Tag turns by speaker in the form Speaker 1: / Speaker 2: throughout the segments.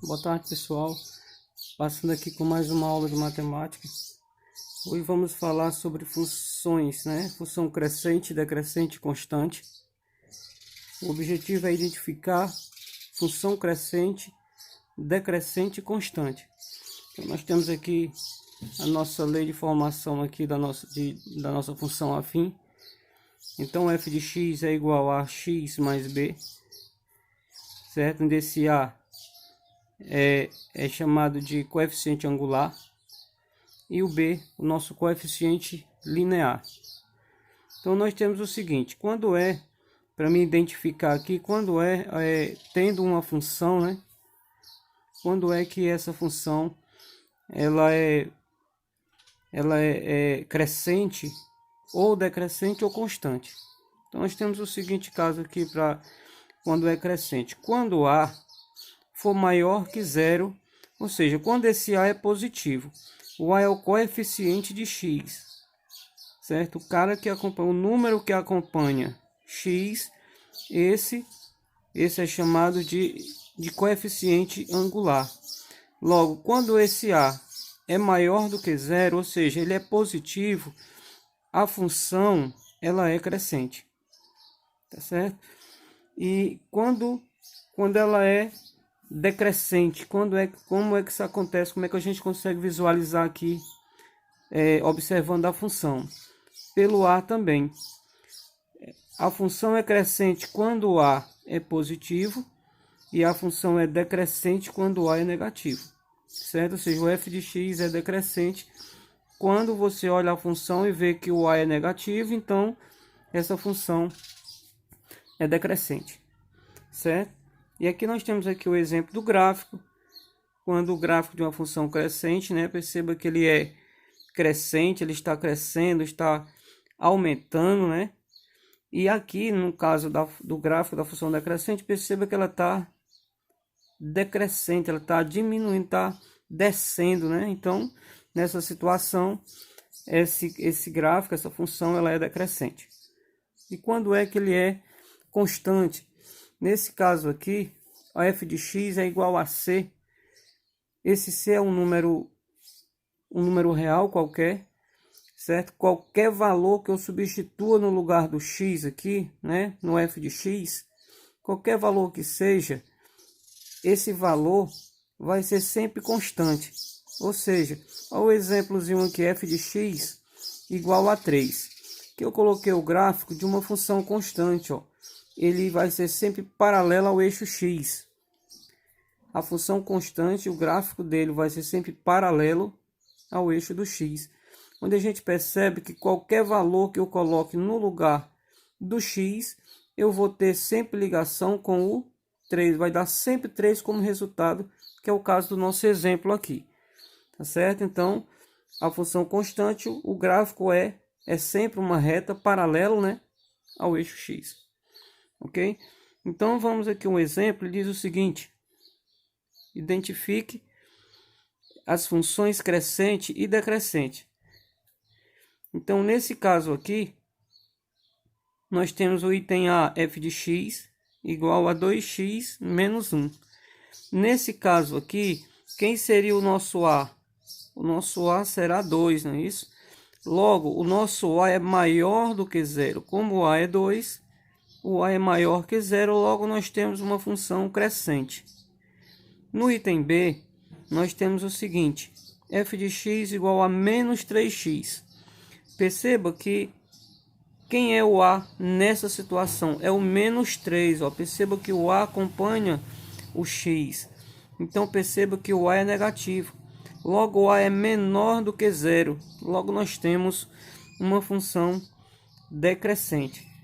Speaker 1: Boa tarde, pessoal. Passando aqui com mais uma aula de matemática. Hoje vamos falar sobre funções, né? Função crescente, decrescente e constante. O objetivo é identificar função crescente, decrescente e constante. Então, nós temos aqui a nossa lei de formação aqui da nossa função afim. Então, f de x é igual a x mais b, certo? Onde esse a é chamado de coeficiente angular e o b, o nosso coeficiente linear. Então nós temos o seguinte: quando para me identificar aqui, quando tendo uma função, né? Quando é que essa função ela é crescente ou decrescente ou constante. Então nós temos o seguinte caso aqui para quando é crescente: quando a for maior que zero, ou seja, quando esse a é positivo. O a é o coeficiente de x, certo? O cara que acompanha, o número que acompanha x, esse é chamado de coeficiente angular. Logo, quando esse a é maior do que zero, ou seja, ele é positivo, a função ela é crescente, tá certo? E quando ela é decrescente, como é que isso acontece? Como é que a gente consegue visualizar aqui, observando a função? Pelo a também. A função é crescente quando o a é positivo e a função é decrescente quando o a é negativo, certo? Ou seja, o f de x é decrescente quando você olha a função e vê que o a é negativo, então essa função é decrescente, certo? E aqui nós temos aqui o exemplo do gráfico. Quando o gráfico de uma função crescente, né, perceba que ele é crescente, ele está crescendo, está aumentando, né? E aqui, no caso do gráfico da função decrescente, perceba que ela está decrescente, ela está diminuindo, está descendo, né? Então, nessa situação, esse gráfico, essa função, ela é decrescente. E quando é que ele é constante? Nesse caso aqui, a f de x é igual a c. Esse c é um número real qualquer, certo? Qualquer valor que eu substitua no lugar do x aqui, né, no f de x, qualquer valor que seja, esse valor vai ser sempre constante. Ou seja, olha o exemplozinho aqui, f de x igual a 3, que eu coloquei o gráfico de uma função constante, ó. Ele vai ser sempre paralelo ao eixo x. A função constante, o gráfico dele vai ser sempre paralelo ao eixo do x. Onde a gente percebe que qualquer valor que eu coloque no lugar do x, eu vou ter sempre ligação com o 3. Vai dar sempre 3 como resultado, que é o caso do nosso exemplo aqui. Tá certo? Então, a função constante, o gráfico é sempre uma reta paralelo, né, ao eixo x. Ok? Então vamos aqui um exemplo, ele diz o seguinte: identifique as funções crescente e decrescente. Então nesse caso aqui, nós temos o item A, f de x igual a 2x menos 1. Nesse caso aqui, quem seria o nosso A? O nosso A será 2, não é isso? Logo, o nosso A é maior do que zero. Como o A é 2, o a é maior que zero, logo nós temos uma função crescente. No item B, nós temos o seguinte: f de x igual a menos 3x. Perceba que quem é o a nessa situação? É o menos 3. Ó. Perceba que o a acompanha o x. Então perceba que o a é negativo. Logo o a é menor do que zero. Logo nós temos uma função decrescente.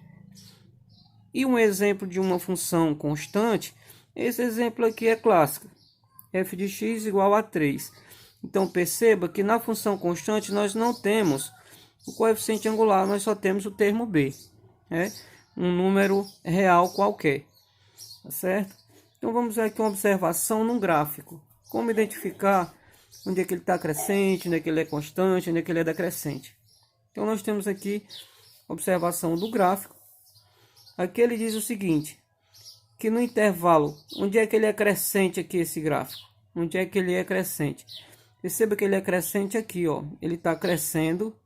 Speaker 1: E um exemplo de uma função constante, esse exemplo aqui é clássico, f de x igual a 3. Então perceba que na função constante nós não temos o coeficiente angular, nós só temos o termo b, né? Um número real qualquer, tá certo? Então vamos ver aqui uma observação num gráfico. Como identificar onde é que ele está crescente, onde é que ele é constante, onde é que ele é decrescente. Então nós temos aqui observação do gráfico. Aqui ele diz o seguinte, que no intervalo, onde é que ele é crescente aqui esse gráfico? Onde é que ele é crescente? Perceba que ele é crescente aqui, ó. Ele está crescendo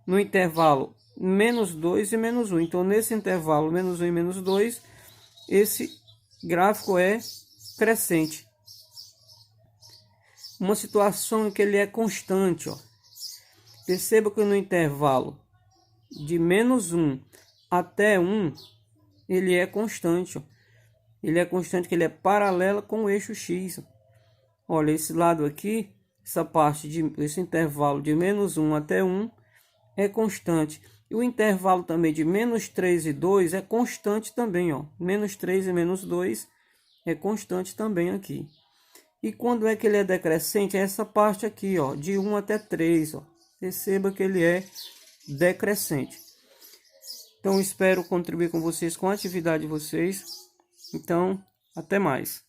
Speaker 1: no intervalo -2 e -1. Então, nesse intervalo -1 e -2, esse gráfico é crescente. Uma situação em que ele é constante, ó. Perceba que no intervalo de -1 até 1, ele é constante, ó. Ele é constante, que ele é paralelo com o eixo X. Olha, esse lado aqui, essa parte esse intervalo de -1 até 1 é constante. E o intervalo também de -3 e 2 é constante também, ó. -3 e -2 é constante também aqui. E quando é que ele é decrescente? É essa parte aqui, ó, de 1 até 3, ó. Perceba que ele é decrescente. Então, espero contribuir com vocês, com a atividade de vocês. Então, até mais.